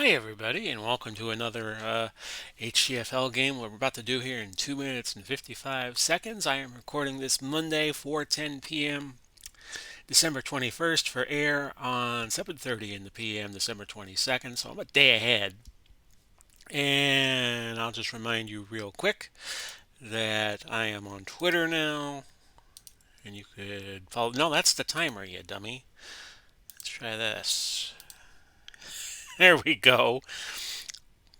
Hi, everybody, and welcome to another HTFL game. What we're about to do here in 2 minutes and 55 seconds. I am recording this Monday, 4:10 p.m., December 21st, for air on 7:30 in the p.m., December 22nd. So I'm a day ahead. And I'll just remind you real quick that I am on Twitter now, and you could follow. No, that's the timer, you dummy. Let's try this. There we go.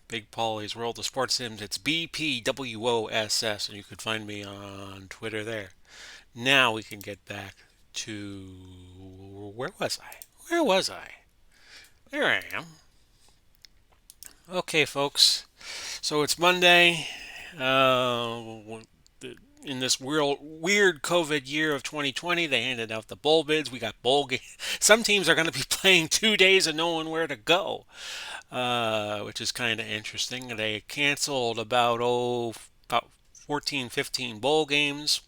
Big Paulie's World of Sports Sims. It's BPWOSS, and you could find me on Twitter there. Now we can get back to where was I? Where was I? There I am. Okay, folks. So it's Monday. In this weird COVID year of 2020, they handed out the bowl bids. We got bowl games. Some teams are going to be playing 2 days and knowing where to go, which is kind of interesting. They canceled about 14, 15 bowl games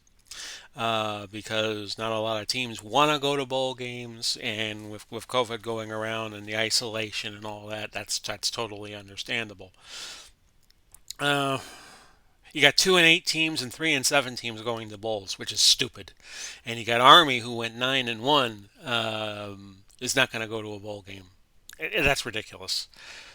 because not a lot of teams want to go to bowl games, and with COVID going around and the isolation and all that, that's totally understandable. Uh, you got 2-8 teams and 3-7 teams going to bowls, which is stupid, and you got Army who went 9-1 is not going to go to a bowl game. That's ridiculous.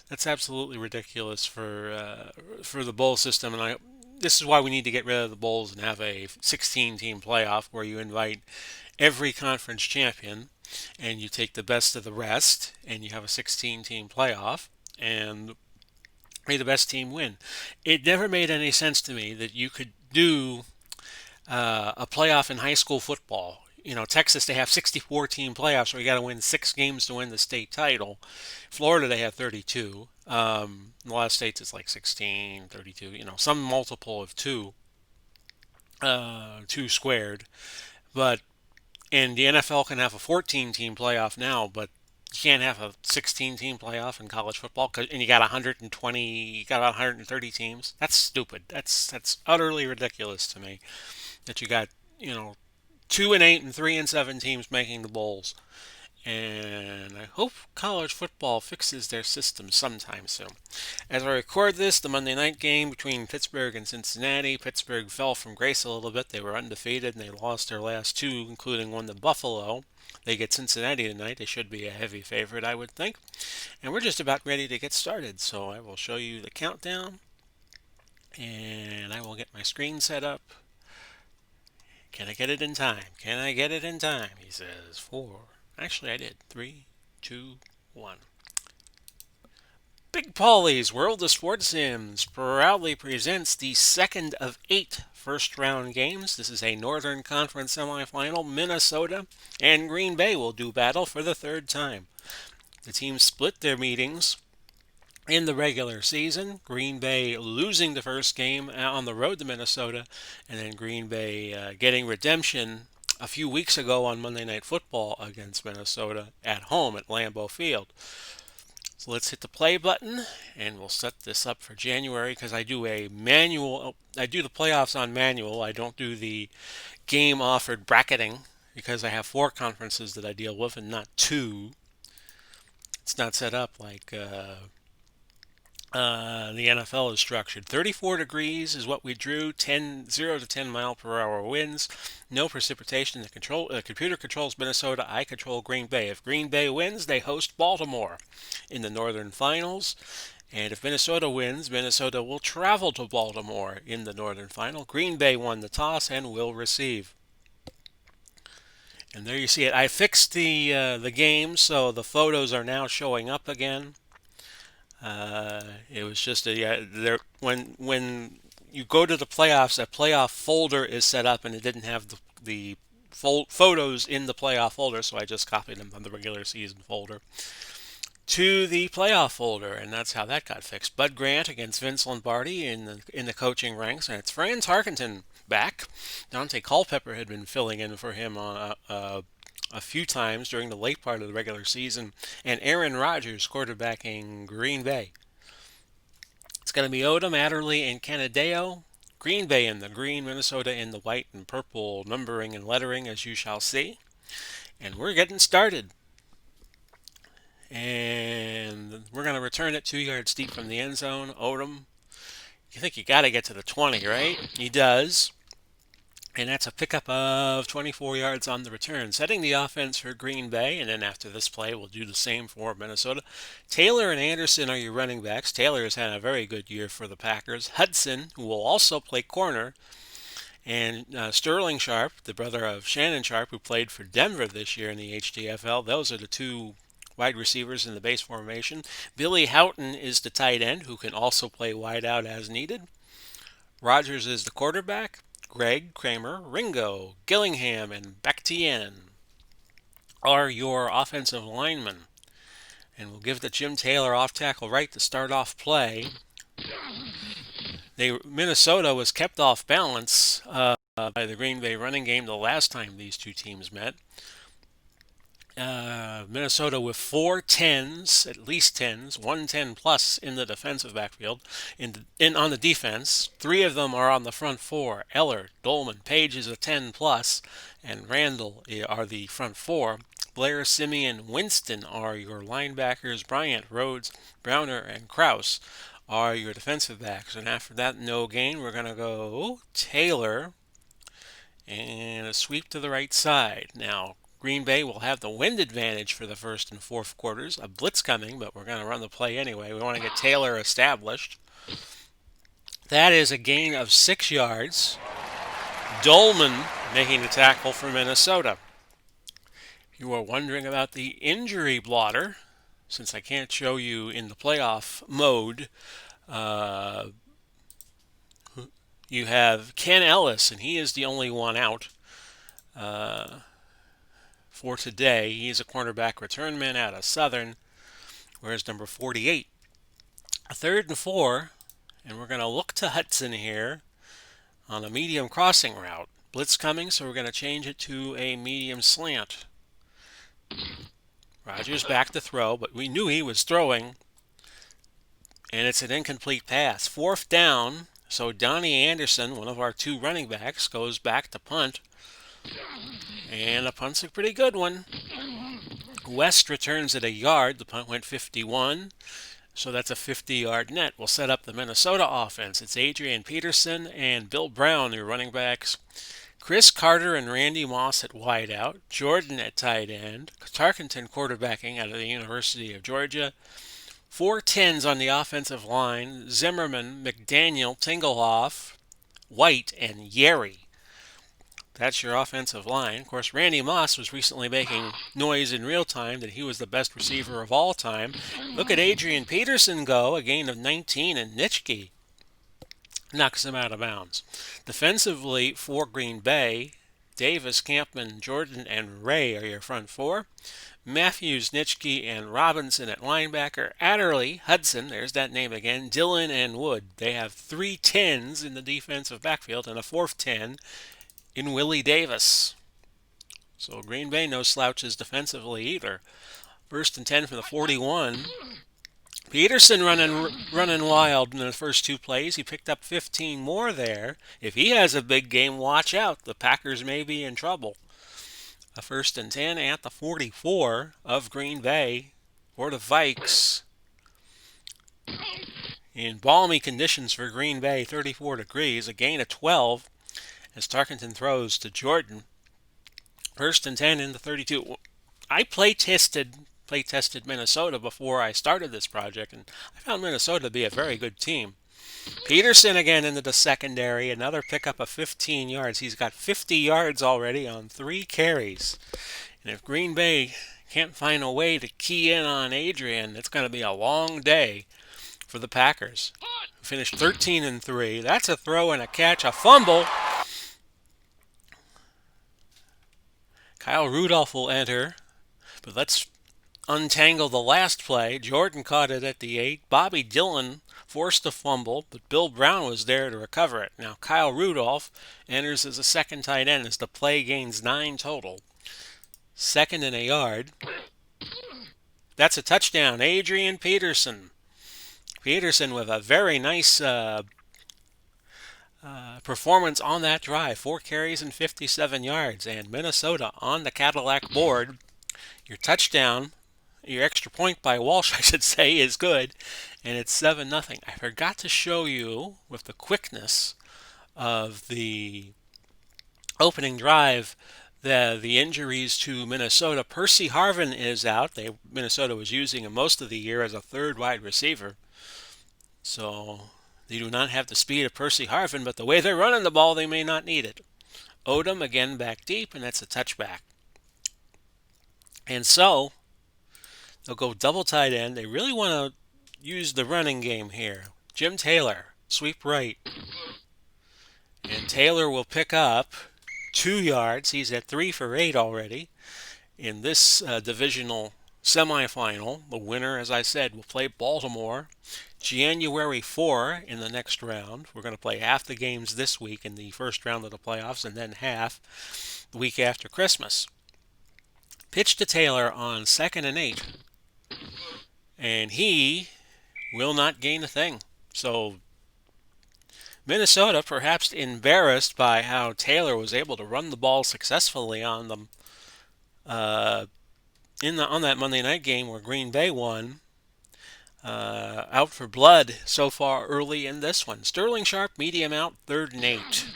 That's absolutely ridiculous for the bowl system, and this is why we need to get rid of the bowls and have a 16-team playoff where you invite every conference champion and you take the best of the rest and you have a 16-team playoff and may the best team win. It never made any sense to me that you could do a playoff in high school football. You know, Texas, they have 64 team playoffs where you got to win 6 games to win the state title. Florida, they have 32. A lot of states, it's like 16, 32, some multiple of two squared. But, and the NFL can have a 14 team playoff now, but you can't have a 16 team playoff in college football, and you got 120, you got about 130 teams. That's stupid. That's utterly ridiculous to me that you got, you know, 2-8 and 3-7 teams making the bowls. And I hope college football fixes their system sometime soon. As I record this, the Monday night game between Pittsburgh and Cincinnati, Pittsburgh fell from grace a little bit. They were undefeated and they lost their last two, including one to Buffalo. They get Cincinnati tonight. They should be a heavy favorite, I would think. And we're just about ready to get started, so I will show you the countdown and I will get my screen set up. Can I get it in time? Can I get it in time? He says, four. Actually, I did. Three, two, one. Big Paulie's World of Sports Sims proudly presents the second of 8 first round games. This is a Northern Conference semifinal. Minnesota and Green Bay will do battle for the third time. The teams split their meetings in the regular season. Green Bay losing the first game on the road to Minnesota, and then Green Bay getting redemption a few weeks ago on Monday Night Football against Minnesota at home at Lambeau Field. So let's hit the play button and we'll set this up for January because I do I do the playoffs on manual. I don't do the game offered bracketing because I have 4 conferences that I deal with and not 2. It's not set up like the NFL is structured. 34 degrees is what we drew. 0 to 10 mile per hour winds. No precipitation. The computer controls Minnesota. I control Green Bay. If Green Bay wins, they host Baltimore in the Northern Finals. And if Minnesota wins, Minnesota will travel to Baltimore in the Northern Final. Green Bay won the toss and will receive. And there you see it. I fixed the game, so the photos are now showing up again. It was just when you go to the playoffs, a playoff folder is set up, and it didn't have the photos in the playoff folder, so I just copied them from the regular season folder to the playoff folder, and that's how that got fixed. Bud Grant against Vince Lombardi in the coaching ranks, and it's Franz Harkington back. Dante Culpepper had been filling in for him a few times during the late part of the regular season, and Aaron Rodgers quarterbacking Green Bay. It's going to be Odom, Adderley, and Canadeo. Green Bay in the green, Minnesota in the white and purple numbering and lettering, as you shall see. And we're getting started. And we're going to return it 2 yards deep from the end zone. Odom, you think you got to get to the 20, right? He does. And that's a pickup of 24 yards on the return, setting the offense for Green Bay. And then after this play, we'll do the same for Minnesota. Taylor and Anderson are your running backs. Taylor has had a very good year for the Packers. Hudson, who will also play corner, and Sterling Sharp, the brother of Shannon Sharp, who played for Denver this year in the HTFL. Those are the two wide receivers in the base formation. Billy Houghton is the tight end, who can also play wide out as needed. Rogers is the quarterback. Greg, Kramer, Ringo, Gillingham, and Bakhtian are your offensive linemen. And we'll give the Jim Taylor off tackle right to start off play. Minnesota was kept off balance by the Green Bay running game the last time these two teams met. Minnesota with 4 10s, at least 10s, 110 plus in the defensive backfield. On the defense, 3 of them are on the front 4. Eller, Dolman, Page is a 10 plus, and Randall are the front 4. Blair, Simeon, Winston are your linebackers. Bryant, Rhodes, Browner, and Kraus are your defensive backs. And after that no gain, we're going to go Taylor and a sweep to the right side. Now, Green Bay will have the wind advantage for the first and fourth quarters. A blitz coming, but we're going to run the play anyway. We want to get Taylor established. That is a gain of 6 yards. Dolman making the tackle for Minnesota. You are wondering about the injury blotter. Since I can't show you in the playoff mode, you have Ken Ellis, and he is the only one out for today. He is a cornerback return man out of Southern, whereas number 48. A 3rd and 4, and we're going to look to Hudson here on a medium crossing route. Blitz coming, so we're going to change it to a medium slant. Rogers back to throw, but we knew he was throwing, and it's an incomplete pass. 4th down, so Donnie Anderson, one of our 2 running backs, goes back to punt. And the punt's a pretty good one. West returns at a yard. The punt went 51, so that's a 50-yard net. We'll set up the Minnesota offense. It's Adrian Peterson and Bill Brown, your running backs. Chris Carter and Randy Moss at wideout. Jordan at tight end. Tarkenton quarterbacking out of the University of Georgia. 4 10s on the offensive line. Zimmerman, McDaniel, Tingelhoff, White, and Yerry. That's your offensive line. Of course, Randy Moss was recently making noise in real time that he was the best receiver of all time. Look at Adrian Peterson go, a gain of 19, and Nitschke knocks him out of bounds. Defensively for Green Bay, Davis, Campman, Jordan, and Ray are your front 4. Matthews, Nitschke, and Robinson at linebacker. Adderley, Hudson, there's that name again. Dillon and Wood. They have 3 10s in the defensive backfield and a 4th 10 in Willie Davis. So Green Bay no slouches defensively either. 1st and 10 for the 41. Peterson running wild in the first 2 plays. He picked up 15 more there. If he has a big game, watch out. The Packers may be in trouble. A 1st and 10 at the 44 of Green Bay for the Vikes. In balmy conditions for Green Bay, 34 degrees, a gain of 12 as Tarkenton throws to Jordan. 1st and 10 in the 32. I play tested Minnesota before I started this project, and I found Minnesota to be a very good team. Peterson again into the secondary, another pickup of 15 yards. He's got 50 yards already on 3 carries. And if Green Bay can't find a way to key in on Adrian, it's going to be a long day for the Packers. Finished 13 and 3. That's a throw and a catch, a fumble. Kyle Rudolph will enter, but let's untangle the last play. Jordan caught it at the 8. Bobby Dillon forced a fumble, but Bill Brown was there to recover it. Now Kyle Rudolph enters as a second tight end as the play gains 9 total. 2nd and a yard. That's a touchdown. Adrian Peterson. Peterson with a very nice performance on that drive. 4 carries and 57 yards. And Minnesota on the Cadillac board. Your touchdown Your extra point by Walsh, I should say, is good, and it's 7-0. I forgot to show you with the quickness of the opening drive the injuries to Minnesota. Percy Harvin is out. Minnesota was using him most of the year as a third wide receiver. So they do not have the speed of Percy Harvin, but the way they're running the ball, they may not need it. Odom again back deep, and that's a touchback. And so they'll go double tight end. They really want to use the running game here. Jim Taylor, sweep right. And Taylor will pick up 2 yards. He's at 3 for 8 already in this divisional semifinal. The winner, as I said, will play Baltimore January 4 in the next round. We're going to play half the games this week in the first round of the playoffs and then half the week after Christmas. Pitch to Taylor on 2nd and 8. And he will not gain a thing. So Minnesota, perhaps embarrassed by how Taylor was able to run the ball successfully on them on that Monday night game where Green Bay won, out for blood so far early in this one. Sterling Sharp, medium out, 3rd and 8.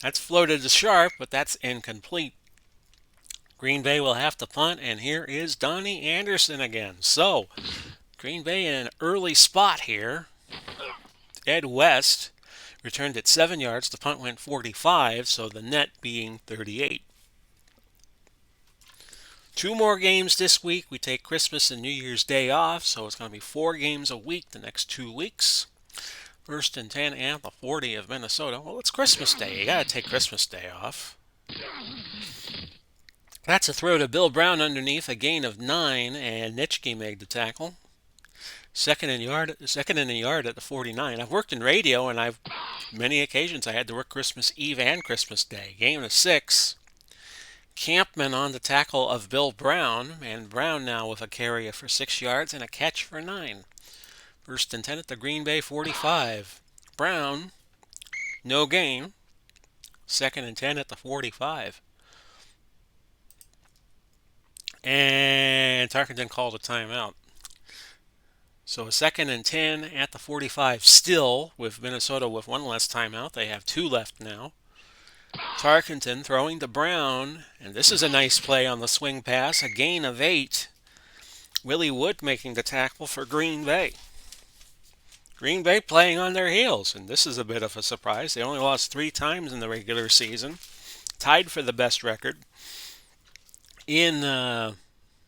That's floated to Sharp, but that's incomplete. Green Bay will have to punt, and here is Donnie Anderson again. So, Green Bay in an early spot here. Ed West returned at 7 yards. The punt went 45, so the net being 38. 2 more games this week. We take Christmas and New Year's Day off, so it's going to be 4 games a week the next 2 weeks. 1st and 10 at the 40 of Minnesota. Well, it's Christmas Day. You got to take Christmas Day off. That's a throw to Bill Brown underneath, a gain of 9, and Nitschke made the tackle. Second and a yard at the 49. I've worked in radio, and many occasions I had to work Christmas Eve and Christmas Day. Gain of 6. Campman on the tackle of Bill Brown, and Brown now with a carry for 6 yards and a catch for 9. 1st and 10 at the Green Bay 45. Brown, no gain. 2nd and 10 at the 45. And Tarkenton called a timeout. So a 2nd and 10 at the 45 still, with Minnesota with 1 less timeout. They have 2 left now. Tarkenton throwing to Brown, and this is a nice play on the swing pass, a gain of 8. Willie Wood making the tackle for Green Bay. Green Bay playing on their heels, and this is a bit of a surprise. They only lost 3 times in the regular season, tied for the best record in the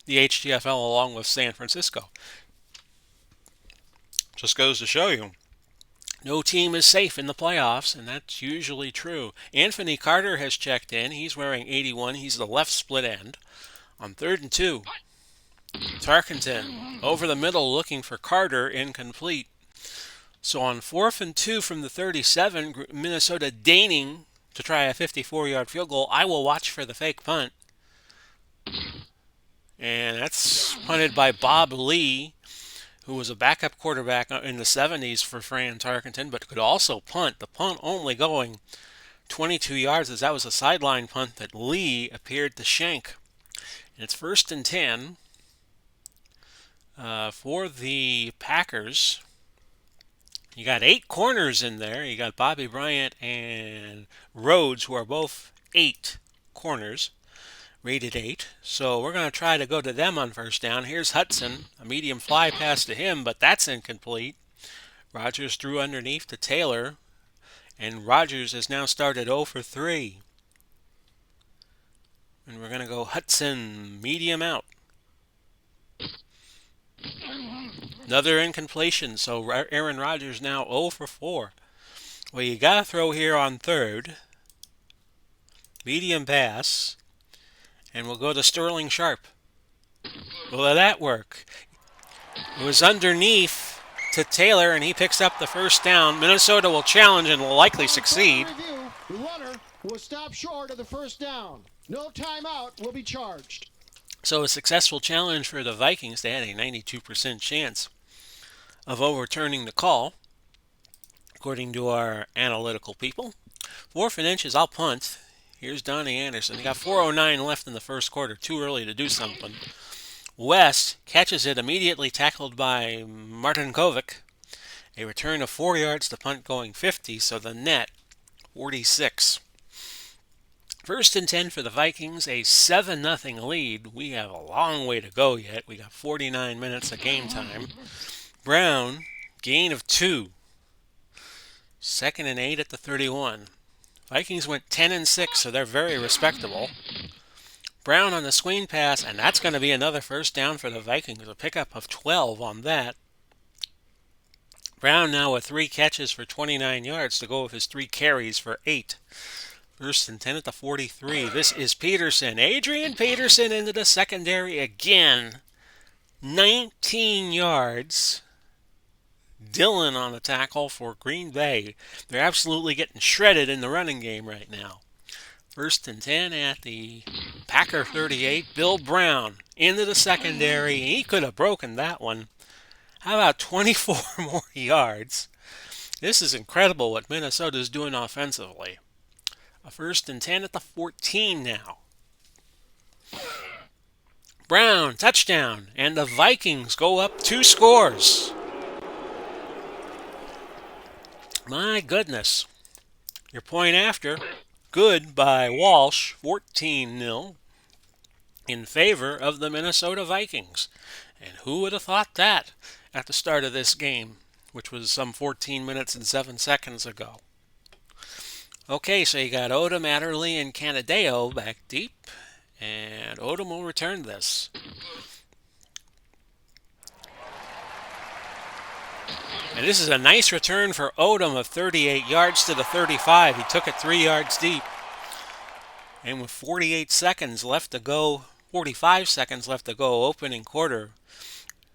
HTFL along with San Francisco. Just goes to show you, no team is safe in the playoffs, and that's usually true. Anthony Carter has checked in. He's wearing 81. He's the left split end. On 3rd and 2, Tarkenton over the middle looking for Carter, incomplete. So on 4th and 2 from the 37, Minnesota deigning to try a 54-yard field goal. I will watch for the fake punt. And that's punted by Bob Lee, who was a backup quarterback in the 70s for Fran Tarkenton, but could also punt. The punt only going 22 yards, as that was a sideline punt that Lee appeared to shank. And it's 1st and 10 for the Packers. You got 8 corners in there. You got Bobby Bryant and Rhodes, who are both 8 corners. Rated 8. So we're going to try to go to them on 1st down. Here's Hudson. A medium fly pass to him, but that's incomplete. Rodgers threw underneath to Taylor, and Rodgers has now started 0 for 3. And we're going to go Hudson, medium out. Another incompletion, so Aaron Rodgers now 0 for 4. Well, you got to throw here on 3rd. Medium pass. And we'll go to Sterling Sharp. Will that work? It was underneath to Taylor, and he picks up the 1st down. Minnesota will challenge and will likely succeed. The runner was stopped short of the 1st down. No timeout will be charged. So a successful challenge for the Vikings. They had a 92% chance of overturning the call, according to our analytical people. 4th and inches, I'll punt. Here's Donnie Anderson. He got 4:09 left in the 1st quarter. Too early to do something. West catches it immediately, tackled by Martin Kovic. A return of 4 yards, the punt going 50, so the net 46. First and 10 for the Vikings, a 7-0 lead. We have a long way to go yet. We got 49 minutes of game time. Brown, gain of 2. Second and 8 at the 31. Vikings went 10 and 6, so they're very respectable. Brown on the screen pass, and that's going to be another first down for the Vikings. A pickup of 12 on that. Brown now with 3 catches for 29 yards to go with his 3 carries for 8. First and 10 at the 43. This is Peterson. Adrian Peterson into the secondary again. 19 yards. Dillon on the tackle for Green Bay. They're absolutely getting shredded in the running game right now. First and 10 at the Packer 38. Bill Brown into the secondary. He could have broken that one. How about 24 more yards? This is incredible what Minnesota's doing offensively. A first and 10 at the 14 now. Brown, touchdown, and the Vikings go up 2 scores. My goodness. Your point after, good by Walsh, 14-0 in favor of the Minnesota Vikings. And who would have thought that at the start of this game, which was some 14 minutes and 7 seconds ago. Okay, so you got Odom, Adderley, and Canadeo back deep, and Odom will return this. And this is a nice return for Odom of 38 yards to the 35. He took it 3 yards deep. And with 48 seconds left to go, 45 seconds left to go, opening quarter,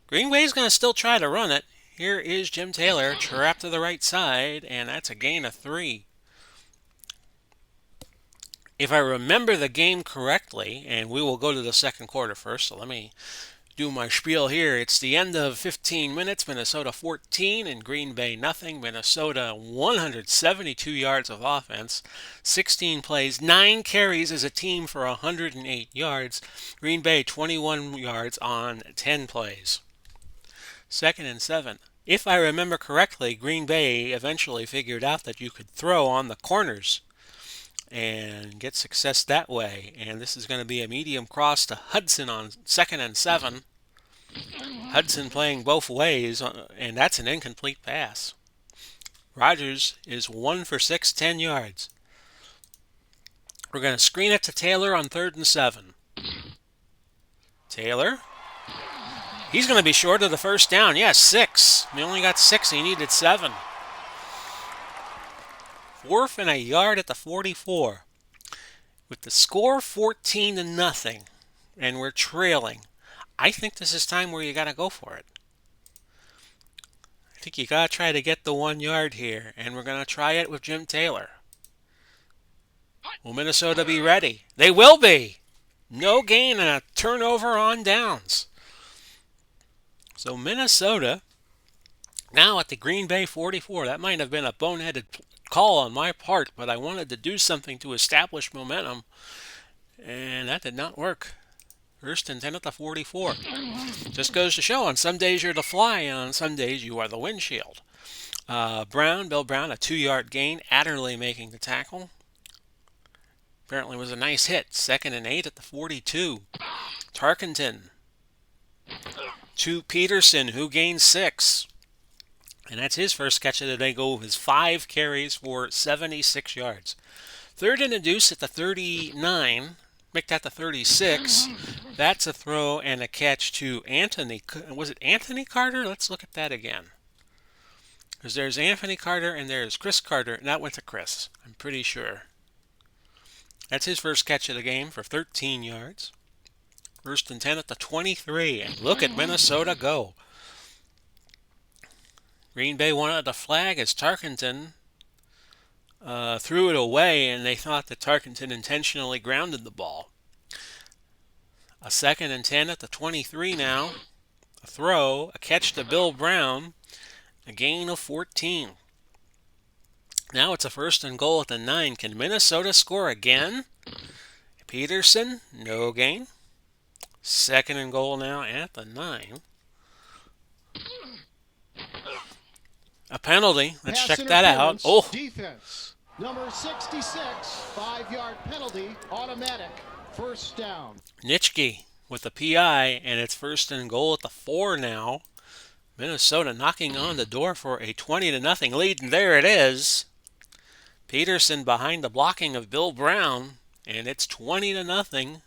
Green Bay's going to still try to run it. Here is Jim Taylor, trapped to the right side, and that's a gain of 3. If I remember the game correctly, and we will go to the second quarter first, so let me do my spiel here. It's the end of 15 minutes, Minnesota 14 and Green Bay nothing. Minnesota 172 yards of offense, 16 plays, 9 carries as a team for 108 yards. Green Bay 21 yards on 10 plays. Second and 7. If I remember correctly, Green Bay eventually figured out that you could throw on the corners and get success that way. And this is going to be a medium cross to Hudson on second and 7. Hudson playing both ways, and that's an incomplete pass. Rodgers is 1 for 6, 10 yards. We're going to screen it to Taylor on third and 7. Taylor. He's going to be short of the first down. Yes, 6. He only got 6. He needed 7. 4th and a yard at the 44. With the score 14-0, and we're trailing, I think this is time where you got to go for it. I think you got to try to get the 1 yard here, and we're going to try it with Jim Taylor. Will Minnesota be ready? They will be. No gain and a turnover on downs. So Minnesota now at the Green Bay 44. That might have been a boneheaded call on my part, but I wanted to do something to establish momentum, and that did not work. First and 10 at the 44. Just goes to show, on some days you're the fly, and on some days you are the windshield. Bill Brown, a 2-yard gain. Adderley making the tackle. Apparently was a nice hit. Second and 8 at the 42. Tarkenton to Peterson, who gained 6. And that's his first catch of the day. Go with his 5 carries for 76 yards. Third and a deuce at the 39. Make that the 36. That's a throw and a catch to Anthony. Was it Anthony Carter? Let's look at that again. Because there's Anthony Carter and there's Chris Carter. And that went to Chris, I'm pretty sure. That's his first catch of the game for 13 yards. First and 10 at the 23. And look at Minnesota go. Green Bay wanted the flag as Tarkenton threw it away, and they thought that Tarkenton intentionally grounded the ball. A second and 10 at the 23 now. A throw, a catch to Bill Brown, a gain of 14. Now it's a first and goal at the 9. Can Minnesota score again? Peterson, no gain. Second and goal now at the 9. A penalty. Let's Pass check that out. interference, Oh, defense. Number 66, 5-yard penalty, automatic. First down. Nitschke with the PI, and it's first and goal at the 4 now. Minnesota knocking on the door for a 20-0 lead, and there it is. Peterson behind the blocking of Bill Brown, and it's 20-0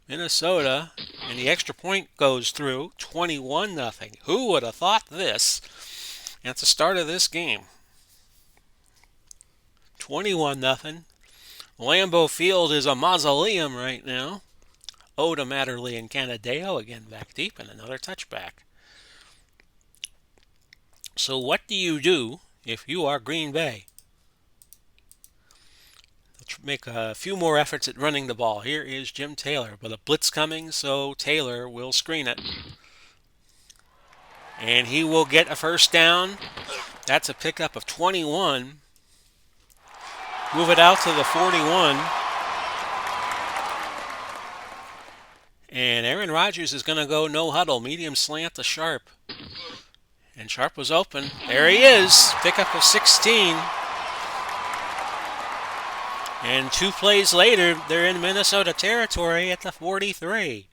Minnesota, and the extra point goes through 21-0. Who would have thought this at the start of this game? 21-0. Lambeau Field is a mausoleum right now. Oda Matterly and Canadeo again back deep, and another touchback. So what do you do if you are Green Bay? Make a few more efforts at running the ball. Here is Jim Taylor, but a blitz coming, so Taylor will screen it. And he will get a first down. That's a pickup of 21. Move it out to the 41. And Aaron Rodgers is going to go no huddle, medium slant to Sharp. And Sharp was open. There he is. Pickup of 16. And 2 plays later, they're in Minnesota territory at the 43.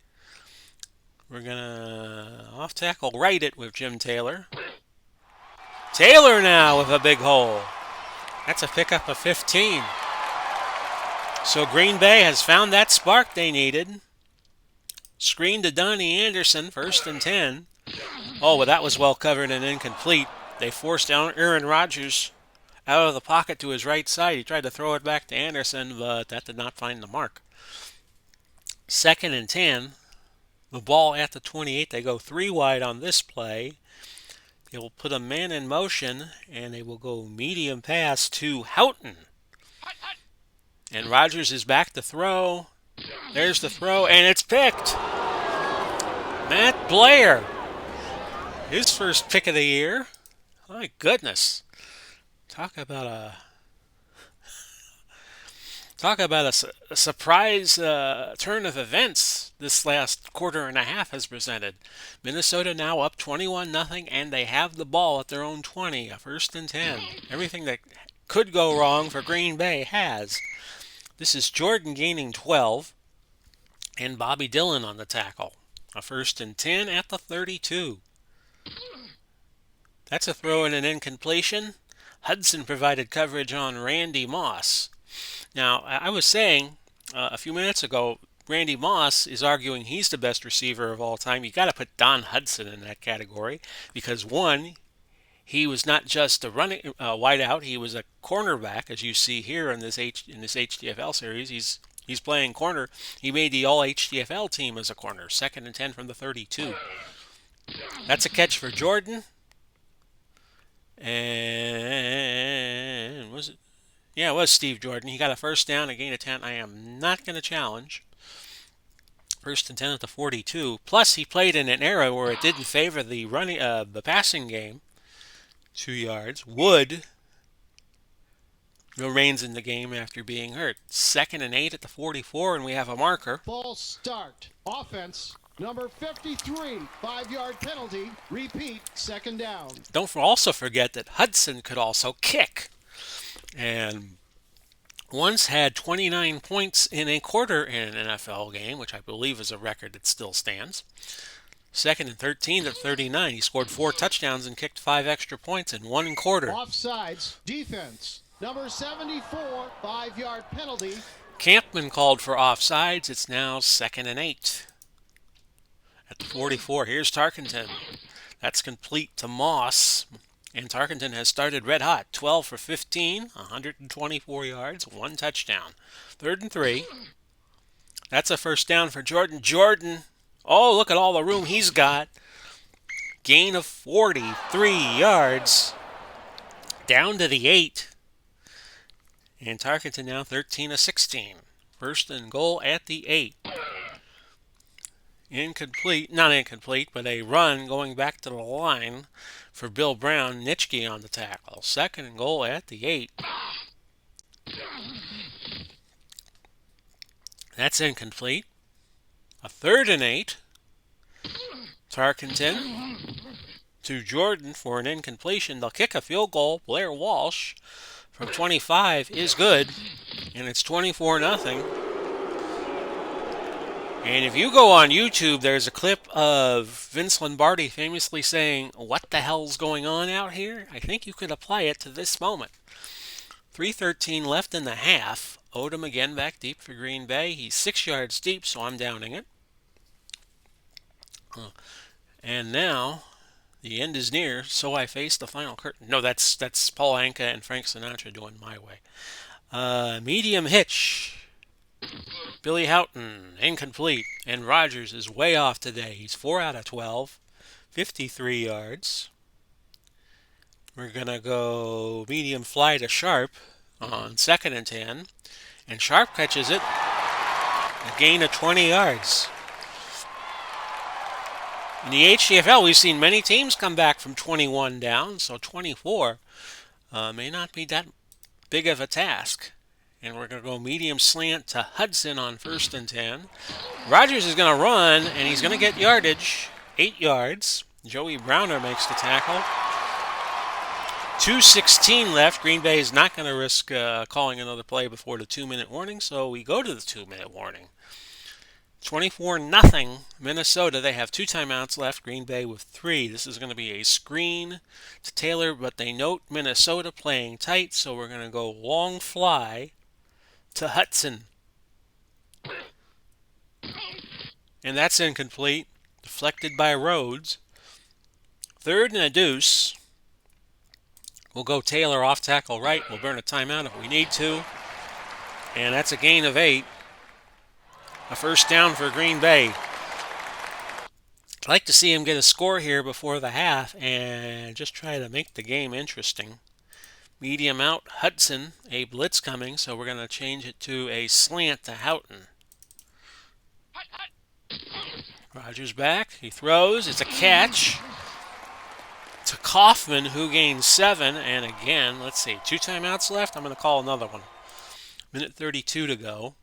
We're going to off tackle right it with Jim Taylor. Taylor now with a big hole. That's a pickup of 15. So Green Bay has found that spark they needed. Screen to Donnie Anderson, first and 10. Oh, but that was well covered and incomplete. They forced Aaron Rodgers out of the pocket to his right side. He tried to throw it back to Anderson, but that did not find the mark. Second and 10. The ball at the 28. They go 3 wide on this play. They will put a man in motion, and they will go medium pass to Houghton. And Rodgers is back to throw. There's the throw, and it's picked. Matt Blair. His first pick of the year. My goodness. Talk about a surprise turn of events this last quarter and a half has presented. Minnesota now up 21-0, and they have the ball at their own 20, a first and 10. Everything that could go wrong for Green Bay has. This is Jordan gaining 12, and Bobby Dillon on the tackle. A first and 10 at the 32. That's a throw and an incompletion. Hudson provided coverage on Randy Moss. Now, I was saying a few minutes ago, Randy Moss is arguing he's the best receiver of all time. You got to put Don Hudson in that category because, one, he was not just a running wideout; he was a cornerback, as you see here in this HTFL series. He's playing corner. He made the All HTFL team as a corner. Second and 10 from the 32. That's a catch for Jordan. And was it? Yeah, it was Steve Jordan. He got a first down, a gain of 10. I am not going to challenge. First and 10 at the 42. Plus, he played in an era where it didn't favor the passing game. 2 yards. Wood remains in the game after being hurt. Second and 8 at the 44, and we have a marker. False start. Offense. Number 53, 5-yard penalty. Repeat, second down. Don't also forget that Hudson could also kick. And once had 29 points in a quarter in an NFL game, which I believe is a record that still stands. Second and 13 at 39. He scored 4 touchdowns and kicked 5 extra points in 1 quarter. Offsides, defense. Number 74, 5-yard penalty. Campman called for offsides. It's now second and 8. At the 44, here's Tarkenton. That's complete to Moss. And Tarkenton has started red hot. 12 for 15, 124 yards, 1 touchdown. Third and 3. That's a first down for Jordan. Jordan, oh, look at all the room he's got. Gain of 43 yards. Down to the 8. And Tarkenton now 13 of 16. First and goal at the 8. Not incomplete, but a run going back to the line for Bill Brown. Nitschke on the tackle. Second and goal at the 8. That's incomplete. A third and 8. Tarkenton to Jordan for an incompletion. They'll kick a field goal. Blair Walsh from 25 is good, and it's 24 nothing. And if you go on YouTube, there's a clip of Vince Lombardi famously saying, "What the hell's going on out here?" I think you could apply it to this moment. 3:13 left in the half. Odom again back deep for Green Bay. He's 6 yards deep, so I'm downing it. And now the end is near, so I face the final curtain. No, that's Paul Anka and Frank Sinatra doing My Way. Medium hitch. Billy Houghton, incomplete. And Rogers is way off today. He's 4 out of 12, 53 yards. We're going to go medium fly to Sharp on 2nd and 10. And Sharp catches it. A gain of 20 yards. In the HTFL, we've seen many teams come back from 21 down, so 24 may not be that big of a task. And we're going to go medium slant to Hudson on 1st and 10. Rogers is going to run, and he's going to get yardage, 8 yards. Joey Browner makes the tackle. 2:16 left. Green Bay is not going to risk calling another play before the 2-minute warning, so we go to the 2-minute warning. 24-0 Minnesota. They have 2 timeouts left. Green Bay with 3. This is going to be a screen to Taylor, but they note Minnesota playing tight, so we're going to go long fly to Hudson. And that's incomplete. Deflected by Rhodes. 3rd and a deuce. We'll go Taylor off tackle right. We'll burn a timeout if we need to. And that's a gain of 8. A first down for Green Bay. I'd like to see him get a score here before the half and just try to make the game interesting. Medium out, Hudson. A blitz coming, so we're going to change it to a slant to Houghton. Rogers back. He throws. It's a catch to Kaufman, who gains 7. And again, let's see, 2 timeouts left. I'm going to call another one. Minute 32 to go.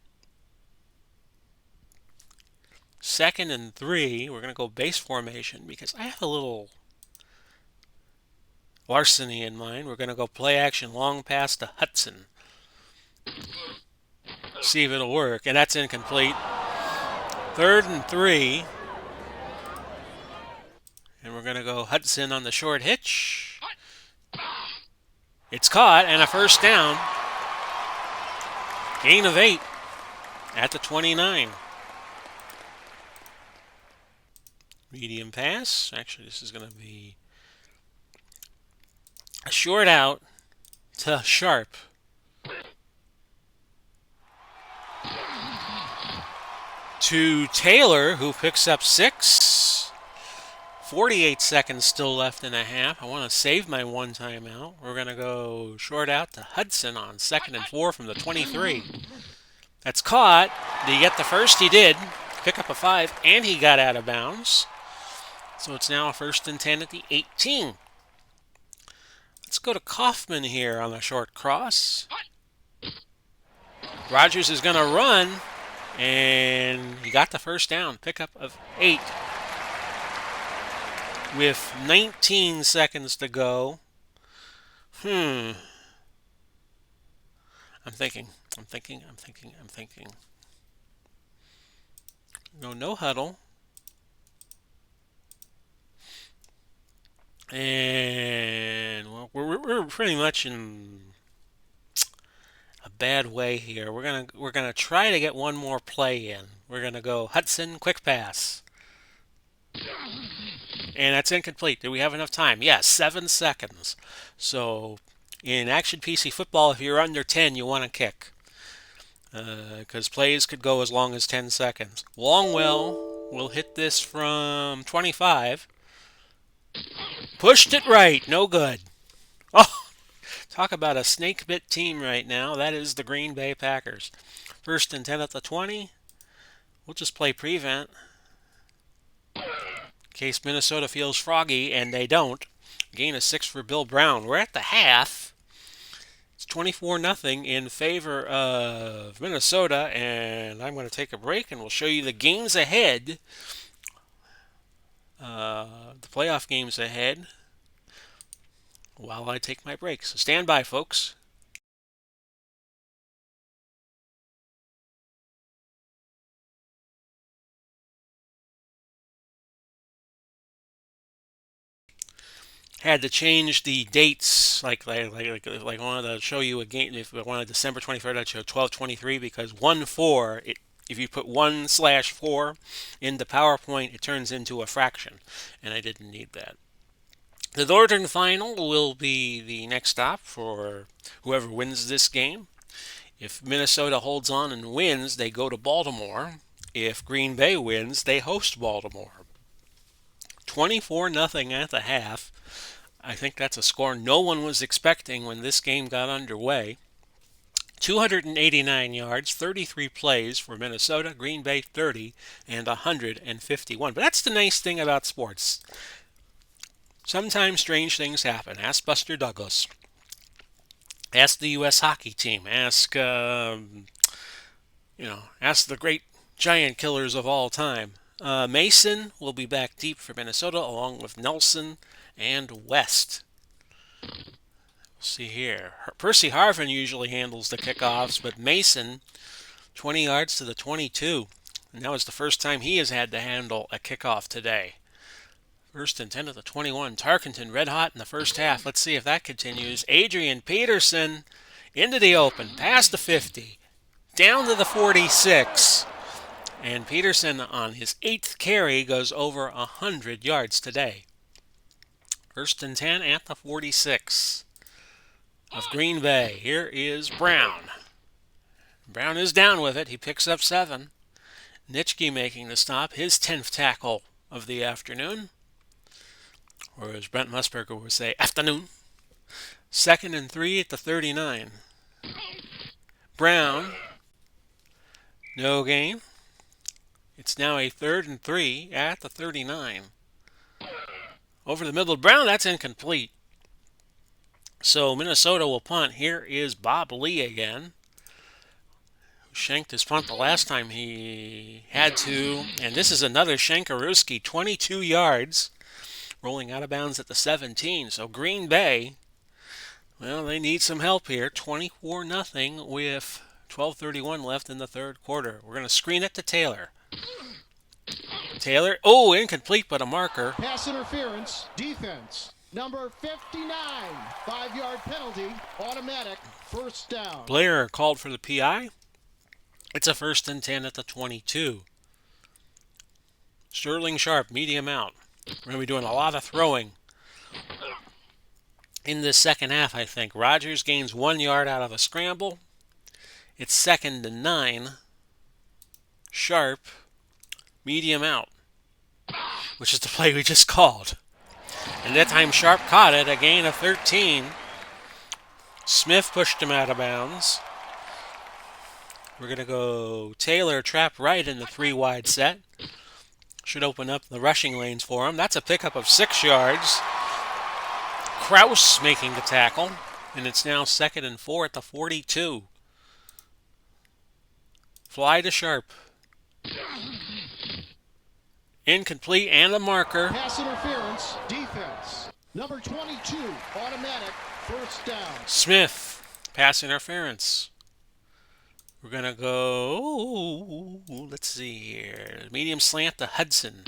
2nd and 3. We're going to go base formation because I have a little larceny in mind. We're going to go play action long pass to Hudson. See if it'll work. And that's incomplete. 3rd and 3. And we're going to go Hudson on the short hitch. It's caught and a first down. Gain of 8 at the 29. Medium pass. Actually, this is going to be a short out to Sharp. To Taylor, who picks up 6. 48 seconds still left in a half. I want to save my 1 timeout. We're going to go short out to Hudson on 2nd and 4 from the 23. That's caught. Did he get the first? He did. Pick up a 5, and he got out of bounds. So it's now a 1st and 10 at the 18. Let's go to Kaufman here on a short cross. Rogers is going to run, and he got the first down. Pickup of 8. With 19 seconds to go. I'm thinking. No huddle. And well, we're pretty much in a bad way here. We're gonna try to get one more play in. We're gonna go Hudson quick pass. And that's incomplete. Do we have enough time? Yes, 7 seconds. So in Action PC football, if you're under 10, you want to kick. Because plays could go as long as 10 seconds. Longwell will hit this from 25. Pushed it right. No good. Oh, talk about a snake-bit team right now. That is the Green Bay Packers. 1st and 10 at the 20. We'll just play prevent. In case Minnesota feels froggy, and they don't. Gain of 6 for Bill Brown. We're at the half. It's 24-0 in favor of Minnesota, and I'm going to take a break, and we'll show you the games ahead The playoff games ahead while I take my break. So stand by, folks. Had to change the dates, like I wanted to show you a game. If I wanted December 23rd, I'd show 12/23 because 1/4. If you put 1/4 in the PowerPoint, it turns into a fraction, and I didn't need that. The Northern Final will be the next stop for whoever wins this game. If Minnesota holds on and wins, they go to Baltimore. If Green Bay wins, they host Baltimore. 24-0 at the half. I think that's a score no one was expecting when this game got underway. 289 yards, 33 plays for Minnesota, Green Bay 30, and 151. But that's the nice thing about sports. Sometimes strange things happen. Ask Buster Douglas. Ask the U.S. hockey team. Ask the great giant killers of all time. Mason will be back deep for Minnesota along with Nelson and West. See here. Percy Harvin usually handles the kickoffs, but Mason, 20 yards to the 22. And that was the first time he has had to handle a kickoff today. 1st and 10 at the 21. Tarkenton red hot in the first half. Let's see if that continues. Adrian Peterson into the open, past the 50, down to the 46. And Peterson on his 8th carry goes over 100 yards today. 1st and 10 at the 46 of Green Bay. Here is Brown. Brown is down with it. He picks up 7. Nitschke making the stop, his 10th tackle of the afternoon. Or as Brent Musburger would say, afternoon. 2nd and 3 at the 39. Brown, no gain. It's now a 3rd and 3 at the 39. Over the middle of Brown, that's incomplete. So Minnesota will punt. Here is Bob Lee again, who shanked his punt the last time he had to. And this is another Shankarowski, 22 yards, rolling out of bounds at the 17. So Green Bay, well, they need some help here. 24-0 with 12:31 left in the third quarter. We're going to screen it to Taylor. Taylor, incomplete, but a marker. Pass interference, defense. Number 59, 5-yard penalty, automatic, first down. Blair called for the PI. It's a 1st and 10 at the 22. Sterling Sharp, medium out. We're going to be doing a lot of throwing in this second half, I think. Rodgers gains 1 yard out of a scramble. It's 2nd and 9. Sharp, medium out, which is the play we just called. And that time Sharp caught it, a gain of 13. Smith pushed him out of bounds. We're going to go Taylor trap right in the 3-wide set. Should open up the rushing lanes for him. That's a pickup of 6 yards. Kraus making the tackle. And it's now 2nd and 4 at the 42. Fly to Sharp. Incomplete and a marker. Pass interference, defense. Number 22, automatic, first down. Smith, pass interference. We're going to go, let's see here, medium slant to Hudson.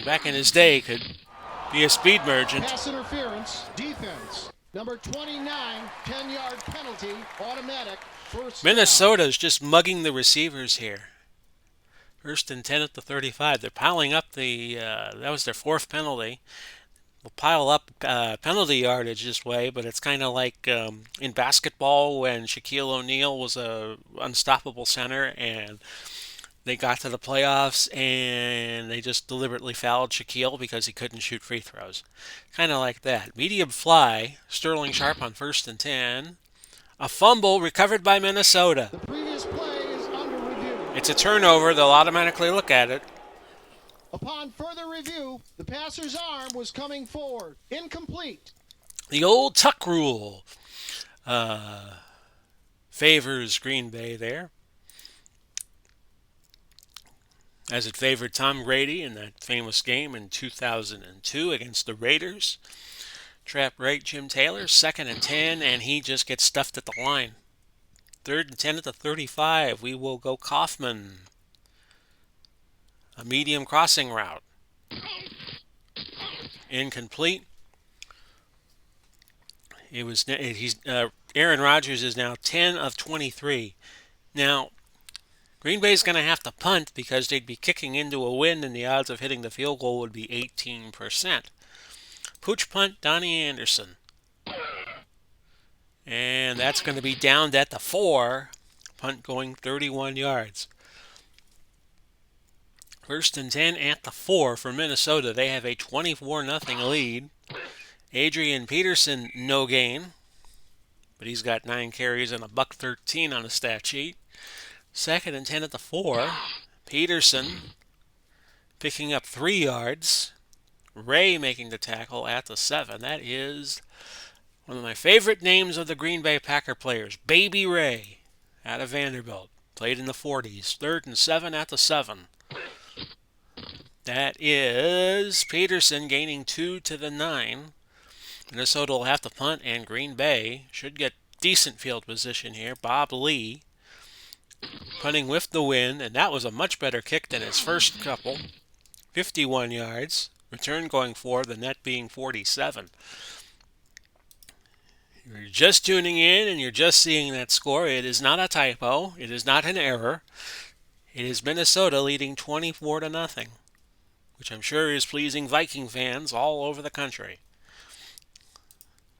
Back in his day could be a speed merchant. Pass interference, defense. Number 29, 10-yard penalty, automatic, first down. Minnesota's just mugging the receivers here. 1st and 10 at the 35. They're piling up that was their 4th penalty. We'll pile up penalty yardage this way, but it's kind of like in basketball when Shaquille O'Neal was a unstoppable center and they got to the playoffs and they just deliberately fouled Shaquille because he couldn't shoot free throws. Kind of like that. Medium fly, Sterling Sharp on 1st and 10. A fumble recovered by Minnesota. The previous play is under review. It's a turnover. They'll automatically look at it. Upon further review, the passer's arm was coming forward. Incomplete. The old tuck rule favors Green Bay there. as it favored Tom Brady in that famous game in 2002 against the Raiders. Trap right Jim Taylor, 2nd and 10, and he just gets stuffed at the line. 3rd and 10 at the 35. We will go Kaufman. A medium crossing route. Incomplete. Aaron Rodgers is now 10 of 23. Now, Green Bay's going to have to punt because they'd be kicking into a win, and the odds of hitting the field goal would be 18%. Pooch punt, Donnie Anderson. And that's going to be downed at the 4. Punt going 31 yards. 1st and 10 at the 4 for Minnesota. They have a 24-0 lead. Adrian Peterson, no gain, but he's got 9 carries and a $1.13 on the stat sheet. 2nd and 10 at the 4. Peterson picking up 3 yards. Ray making the tackle at the 7. That is one of my favorite names of the Green Bay Packer players, Baby Ray, out of Vanderbilt. Played in the 40s. 3rd and 7 at the 7. That is Peterson gaining 2 to the 9. Minnesota will have to punt, and Green Bay should get decent field position here. Bob Lee punting with the win, and that was a much better kick than his first couple. 51 yards. Return going 4, the net being 47. You're just tuning in and you're just seeing that score. It is not a typo. It is not an error. It is Minnesota leading 24-0, which I'm sure is pleasing Viking fans all over the country.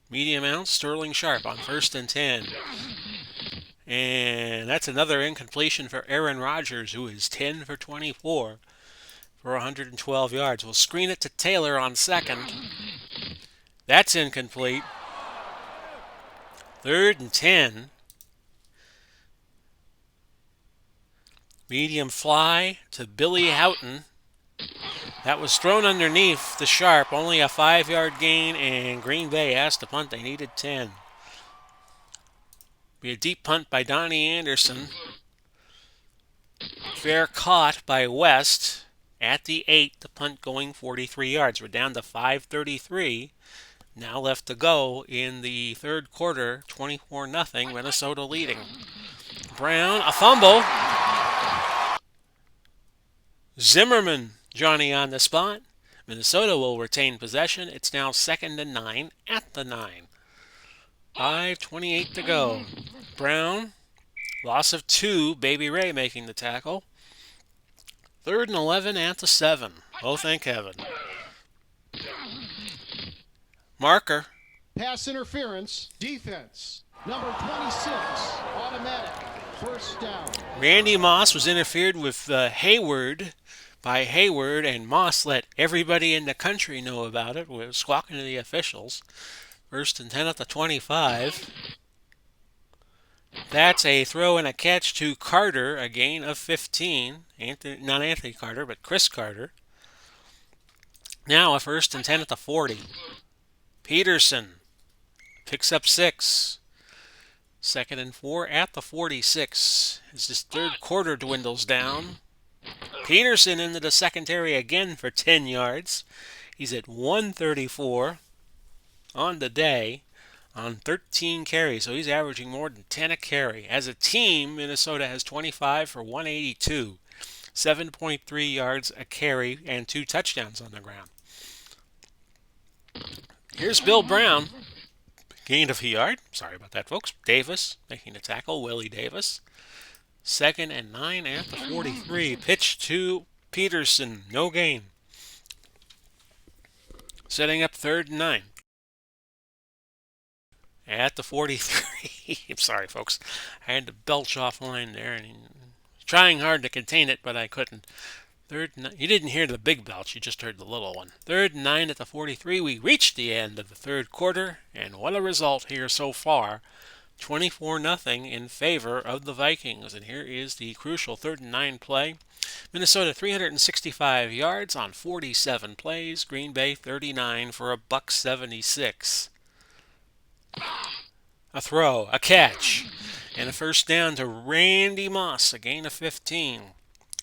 Medium out, Sterling Sharp on 1st and 10. And that's another incompletion for Aaron Rodgers, who is 10 for 24 for 112 yards. We'll screen it to Taylor on 2nd. That's incomplete. 3rd and 10. Medium fly to Billy Houghton. That was thrown underneath the Sharp. Only a 5-yard gain, and Green Bay asked to punt. They needed 10. Be a deep punt by Donnie Anderson. Fair caught by West at the 8. The punt going 43 yards. We're down to 5:33. Now left to go in the 3rd quarter. 24-0. Minnesota leading. Brown, a fumble. Zimmerman, Johnny on the spot. Minnesota will retain possession. It's now 2nd and 9 at the 9. 5:28 to go. Brown, loss of 2. Baby Ray making the tackle. 3rd and 11 at the 7. Oh, thank heaven. Marker. Pass interference. Defense. Number 26. Automatic. 1st down. Randy Moss was interfered with by Hayward, and Moss let everybody in the country know about it. We're squawking to the officials. 1st and 10 at the 25. That's a throw and a catch to Carter, a gain of 15. Not Anthony Carter, but Chris Carter. Now a 1st and 10 at the 40. Peterson picks up 6. 2nd and 4 at the 46. As this 3rd quarter dwindles down. Peterson into the secondary again for 10 yards. He's at 134 on the day on 13 carries, so he's averaging more than 10 a carry. As a team, Minnesota has 25 for 182, 7.3 yards a carry, and 2 touchdowns on the ground. Here's Bill Brown. Gain of a yard. Sorry about that, folks. Davis making the tackle. Willie Davis. 2nd and 9 at the 43. Pitch to Peterson. No gain. Setting up 3rd and 9. At the 43. I'm sorry, folks. I had to belch offline there, and trying hard to contain it, but I couldn't. 3rd and 9. You didn't hear the big belch, you just heard the little one. 3rd and 9 at the 43. We reached the end of the 3rd quarter, and what a result here so far. 24-0 in favor of the Vikings. And here is the crucial 3rd and 9 play. Minnesota 365 yards on 47 plays. Green Bay 39 for a $1.76. A throw, a catch, and a 1st down to Randy Moss, a gain of 15.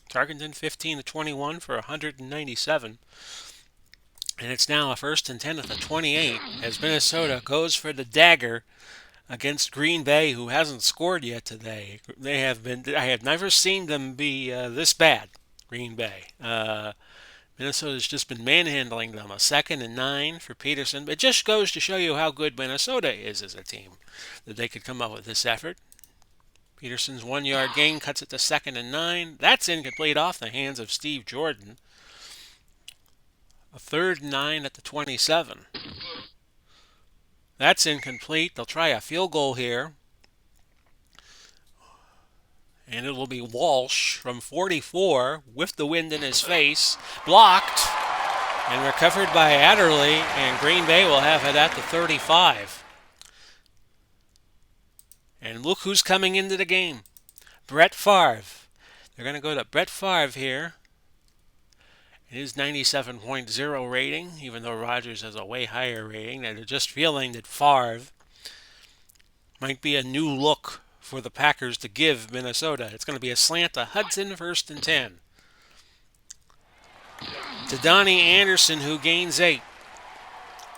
Tarkenton 15 to 21 for 197. And it's now a 1st and 10 at the 28 as Minnesota goes for the dagger against Green Bay, who hasn't scored yet today. They have been. I have never seen them be this bad. Green Bay. Minnesota's just been manhandling them. A 2nd and 9 for Peterson. It just goes to show you how good Minnesota is as a team that they could come up with this effort. Peterson's 1-yard gain cuts it to 2nd and 9. That's incomplete off the hands of Steve Jordan. A 3rd and 9 at the 27. That's incomplete. They'll try a field goal here. And it will be Walsh from 44 with the wind in his face. Blocked and recovered by Adderley. And Green Bay will have it at the 35. And look who's coming into the game. Brett Favre. They're going to go to Brett Favre here. His 97.0 rating, even though Rodgers has a way higher rating. They're just feeling that Favre might be a new look for the Packers to give Minnesota. It's going to be a slant to Hudson, 1st and 10. To Donnie Anderson, who gains 8.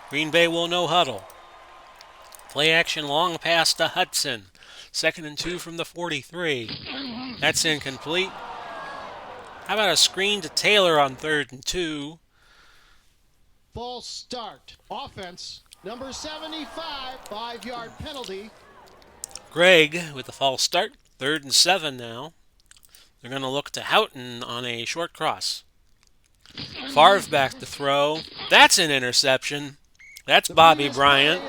Green Bay will no huddle. Play action long pass to Hudson. 2nd and 2 from the 43. That's incomplete. How about a screen to Taylor on 3rd and 2? False start. Offense, number 75, 5-yard penalty. Gregg with the false start. 3rd and 7 now. They're going to look to Houghton on a short cross. Favre back to throw. That's an interception. That's Bobby Bryant.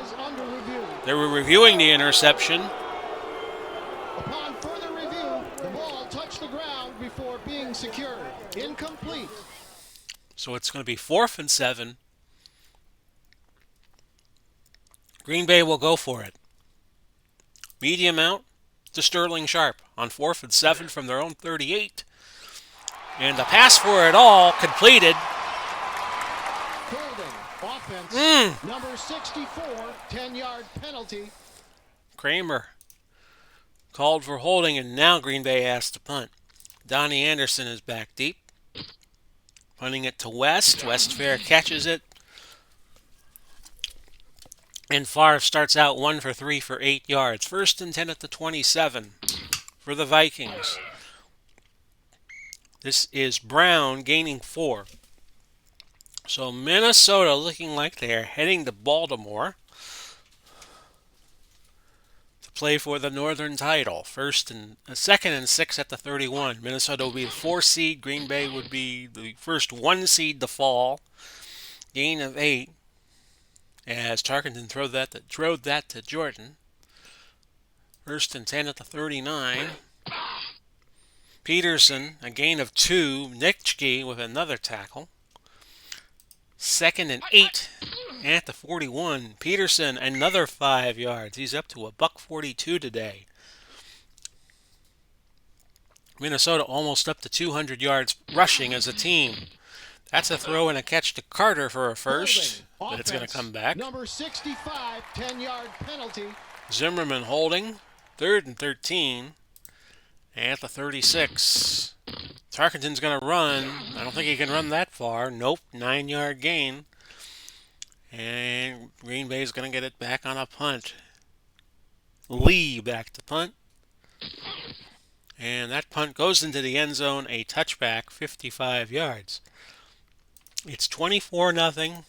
They were reviewing the interception. Upon further review, the ball touched the ground before being secured. Incomplete. So it's going to be 4th and 7. Green Bay will go for it. Medium out to Sterling Sharp on 4th and 7 from their own 38. And the pass for it all completed. Holding. Offense. Number 64, 10-yard penalty. Kramer called for holding, and now Green Bay has to punt. Donnie Anderson is back deep. Punting it to West. West Fair catches it. And Favre starts out 1 for 3 for 8 yards. 1st and 10 at the 27 for the Vikings. This is Brown gaining 4. So Minnesota looking like they're heading to Baltimore to play for the Northern title. 2nd and 6 at the 31. Minnesota will be the 4 seed. Green Bay would be the first 1 seed to fall. Gain of 8. As Tarkenton threw that to Jordan. 1st and 10 at the 39. Peterson, a gain of 2. Nitschke with another tackle. 2nd and 8 at the 41. Peterson, another 5 yards. He's up to a $142 today. Minnesota almost up to 200 yards rushing as a team. That's a throw and a catch to Carter for a first, but it's going to come back. Number 65, 10-yard penalty. Zimmerman holding, 3rd and 13 at the 36. Tarkenton's going to run. I don't think he can run that far. Nope, 9-yard gain. And Green Bay's going to get it back on a punt. Lee back to punt. And that punt goes into the end zone, a touchback, 55 yards. It's 24-0.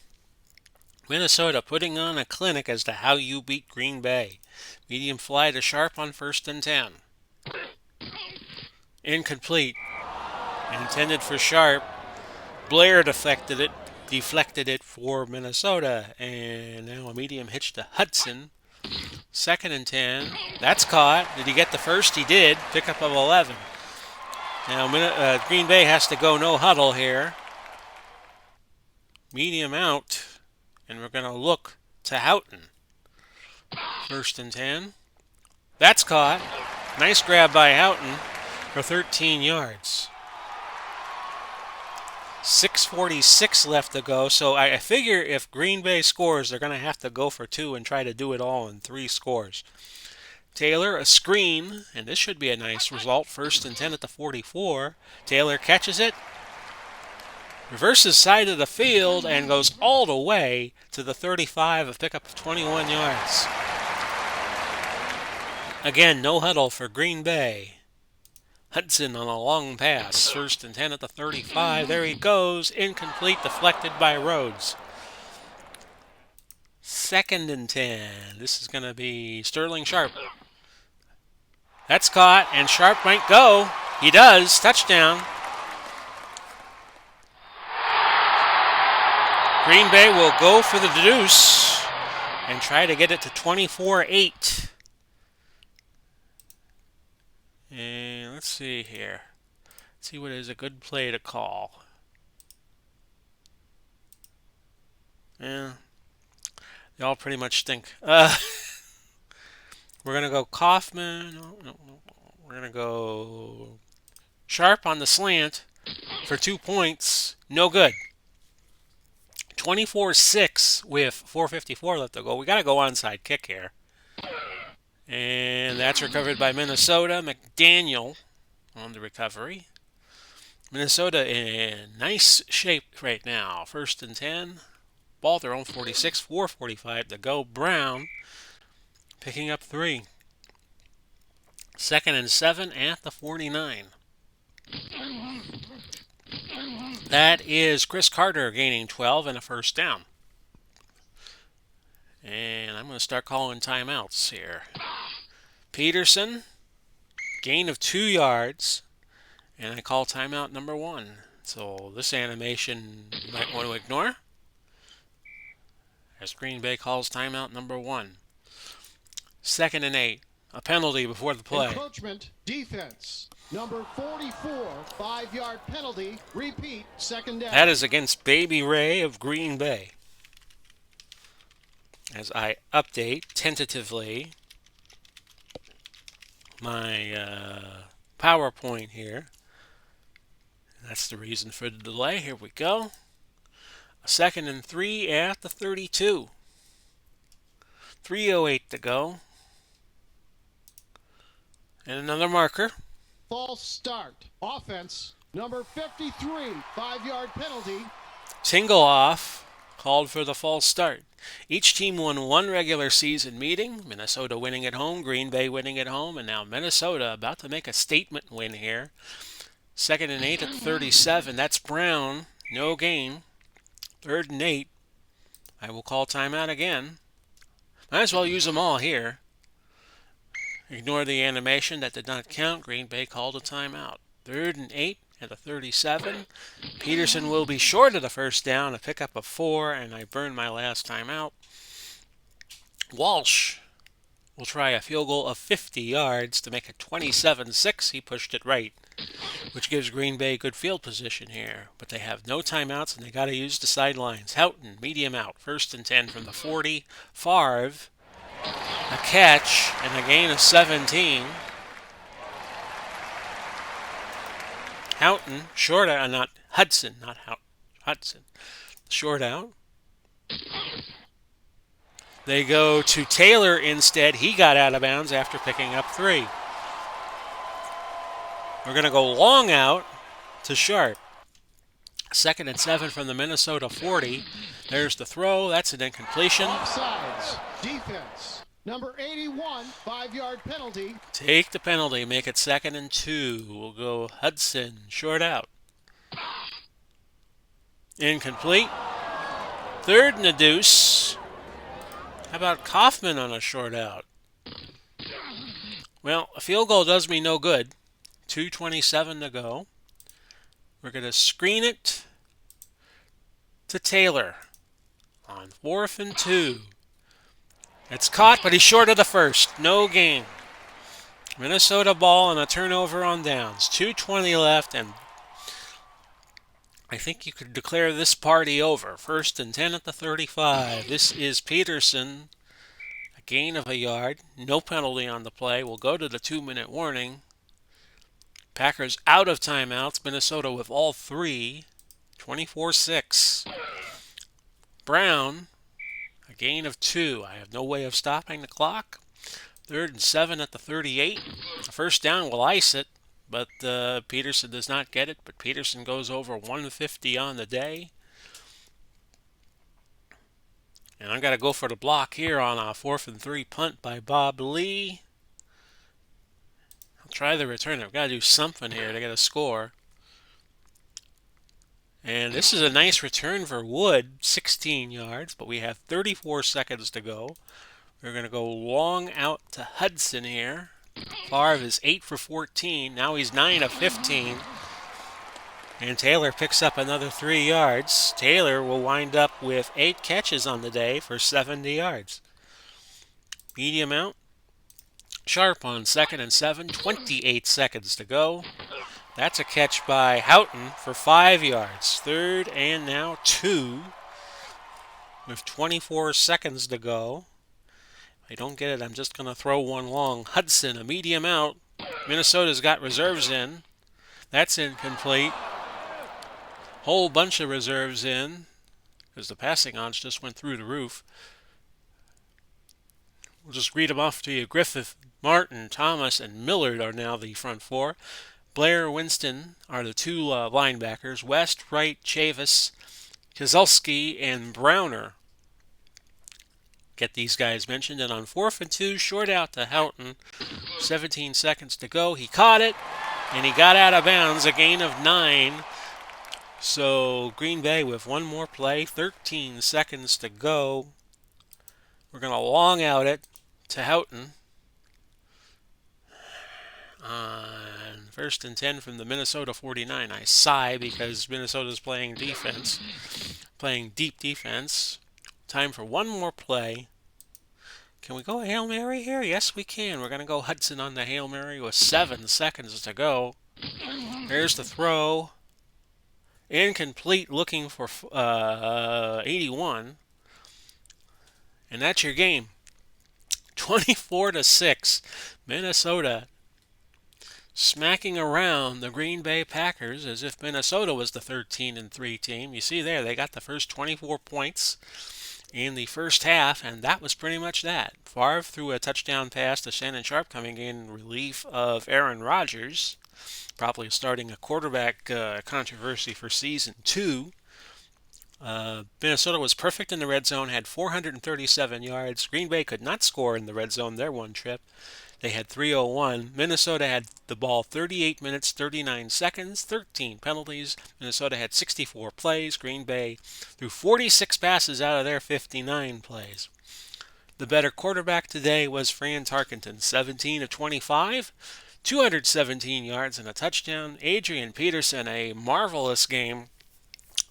Minnesota putting on a clinic as to how you beat Green Bay. Medium fly to Sharp on 1st and 10. Incomplete. Intended for Sharp. Blair deflected it for Minnesota. And now a medium hitch to Hudson. 2nd and 10. That's caught. Did he get the first? He did. Pickup of 11. Now Green Bay has to go no huddle here. Medium out. And we're going to look to Houghton. 1st and 10. That's caught. Nice grab by Houghton for 13 yards. 6:46 left to go. So I figure if Green Bay scores, they're going to have to go for 2 and try to do it all in 3 scores. Taylor, a screen, and this should be a nice result. 1st and 10 at the 44. Taylor catches it, reverses side of the field, and goes all the way to the 35, a pickup of 21 yards. Again, no huddle for Green Bay. Hudson on a long pass. 1st and 10 at the 35. There he goes. Incomplete, deflected by Rhodes. 2nd and 10. This is going to be Sterling Sharp. That's caught, and Sharp might go. He does. Touchdown. Green Bay will go for the deuce and try to get it to 24-8. And let's see here. Let's see what is a good play to call. Yeah, they all pretty much stink. We're going to go Kaufman. No. We're going to go Sharp on the slant for 2 points. No good. 24-6 with 4:54 left to go. We got to go onside kick here. And that's recovered by Minnesota. McDaniel on the recovery. Minnesota in nice shape right now. 1st and 10. Ball at their own 46. 4:45 to go. Brown picking up 3. 2nd and 7 at the 49. That is Chris Carter gaining 12 and a first down. And I'm going to start calling timeouts here. Peterson, gain of 2 yards, and I call timeout number 1. So this animation you might want to ignore, as Green Bay calls timeout number 1. 2nd and 8, a penalty before the play. Encroachment defense. Number 44, 5-yard penalty. Repeat, 2nd down. That is against Baby Ray of Green Bay. As I update tentatively my PowerPoint here. That's the reason for the delay. Here we go. A 2nd and 3 at the 32. 3:08 to go. And another marker. False start. Offense. Number 53, 5-yard penalty. Tingle off. Called for the false start. Each team won 1 regular season meeting. Minnesota winning at home, Green Bay winning at home, and now Minnesota about to make a statement win here. 2nd and 8 at 37. That's Brown. No gain. 3rd and 8. I will call timeout again. Might as well use them all here. Ignore the animation that did not count. Green Bay called a timeout. 3rd and 8 at the 37. Peterson will be short of the first down, a pickup of 4, and I burned my last timeout. Walsh will try a field goal of 50 yards to make it 27-6. He pushed it right, which gives Green Bay good field position here. But they have no timeouts, and they got to use the sidelines. Houghton, medium out. 1st and 10 from the 40. Favre, a catch, and a gain of 17. Houghton, short out, not Hudson, not Hudson. Short out. They go to Taylor instead. He got out of bounds after picking up 3. We're going to go long out to Sharp. 2nd and 7 from the Minnesota 40. There's the throw. That's an incompletion. Offsides. Defense. Number 81, 5-yard penalty. Take the penalty. Make it 2nd and 2. We'll go Hudson. Short out. Incomplete. 3rd and a deuce. How about Kaufman on a short out? Well, a field goal does me no good. 2:27 to go. We're going to screen it to Taylor on 4th and 2. It's caught, but he's short of the first. No gain. Minnesota ball and a turnover on downs. 2:20 left, and I think you could declare this party over. 1st and 10 at the 35. This is Peterson. A gain of a yard. No penalty on the play. We'll go to the 2-minute warning. Packers out of timeouts. Minnesota with all 3. 24-6. Brown, a gain of 2. I have no way of stopping the clock. Third and 7 at the 38. The first down will ice it, but Peterson does not get it. But Peterson goes over 150 on the day. And I got to go for the block here on a 4th and 3 punt by Bob Lee. I'll try the return. I've got to do something here to get a score. And this is a nice return for Wood, 16 yards, but we have 34 seconds to go. We're going to go long out to Hudson here. Favre is 8 for 14. Now he's 9 of 15. And Taylor picks up another 3 yards. Taylor will wind up with 8 catches on the day for 70 yards. Medium out. Sharp on 2nd and 7. 28 seconds to go. That's a catch by Houghton for 5 yards. Third and now 2 with 24 seconds to go. If I don't get it, I'm just going to throw one long. Hudson, a medium out. Minnesota's got reserves in. That's incomplete. Whole bunch of reserves in because the passing odds just went through the roof. We'll just read them off to you. Griffith, Martin, Thomas, and Millard are now the front four. Blair, Winston are the 2 linebackers. West, Wright, Chavis, Kozlowski, and Browner get these guys mentioned. And on 4th and 2, short out to Houghton. 17 seconds to go. He caught it, and he got out of bounds. A gain of 9. So Green Bay with one more play. 13 seconds to go. We're going to long out it to Houghton. On 1st and 10 from the Minnesota 49. I sigh because Minnesota's playing defense, playing deep defense. Time for one more play. Can we go a Hail Mary here? Yes, we can. We're going to go Hudson on the Hail Mary with 7 seconds to go. There's the throw. Incomplete, looking for 81. And that's your game. 24-6. Minnesota smacking around the Green Bay Packers as if Minnesota was the 13 and 3 team. You see there, they got the first 24 points in the first half, and that was pretty much that. Favre threw a touchdown pass to Shannon Sharp coming in relief of Aaron Rodgers, probably starting a quarterback controversy for season 2. Minnesota was perfect in the red zone, had 437 yards. Green Bay could not score in the red zone their one trip. They had 301. Minnesota had the ball 38 minutes, 39 seconds, 13 penalties. Minnesota had 64 plays. Green Bay threw 46 passes out of their 59 plays. The better quarterback today was Fran Tarkenton, 17 of 25, 217 yards and a touchdown. Adrian Peterson, a marvelous game.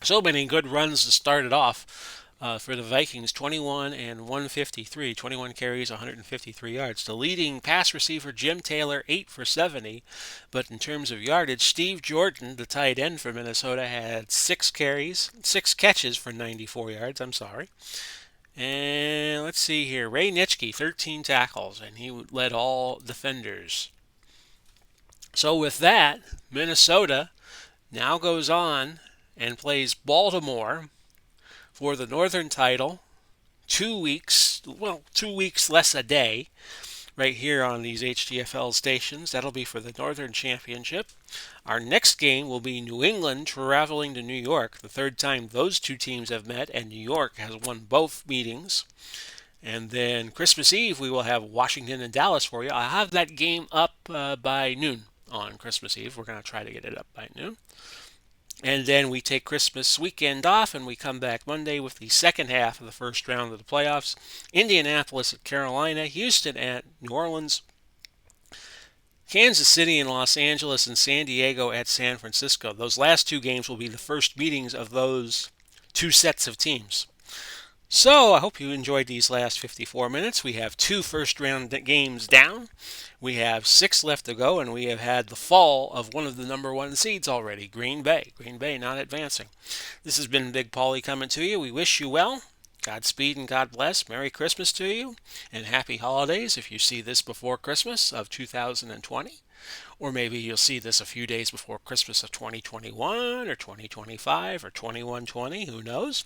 So many good runs to start it off. For the Vikings, 21 and 153, 21 carries, 153 yards. The leading pass receiver, Jim Taylor, 8 for 70. But in terms of yardage, Steve Jordan, the tight end for Minnesota, had 6 catches for 94 yards. I'm sorry. And let's see here. Ray Nitschke, 13 tackles, and he led all defenders. So with that, Minnesota now goes on and plays Baltimore for the Northern title. 2 weeks less a day, right here on these HTFL stations. That'll be for the Northern Championship. Our next game will be New England traveling to New York, the 3rd time those 2 teams have met, and New York has won both meetings. And then Christmas Eve, we will have Washington and Dallas for you. I'll have that game up by noon on Christmas Eve. We're going to try to get it up by noon. And then we take Christmas weekend off, and we come back Monday with the second half of the first round of the playoffs. Indianapolis at Carolina, Houston at New Orleans, Kansas City and Los Angeles, and San Diego at San Francisco. Those last 2 games will be the first meetings of those 2 sets of teams. So I hope you enjoyed these last 54 minutes. We have 2 first-round games down. We have 6 left to go, and we have had the fall of one of the number 1 seeds already, Green Bay. Green Bay not advancing. This has been Big Paulie coming to you. We wish you well. Godspeed and God bless. Merry Christmas to you, and happy holidays if you see this before Christmas of 2020. Or maybe you'll see this a few days before Christmas of 2021 or 2025 or 2120. Who knows?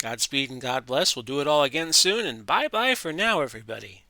Godspeed and God bless. We'll do it all again soon, and bye-bye for now, everybody.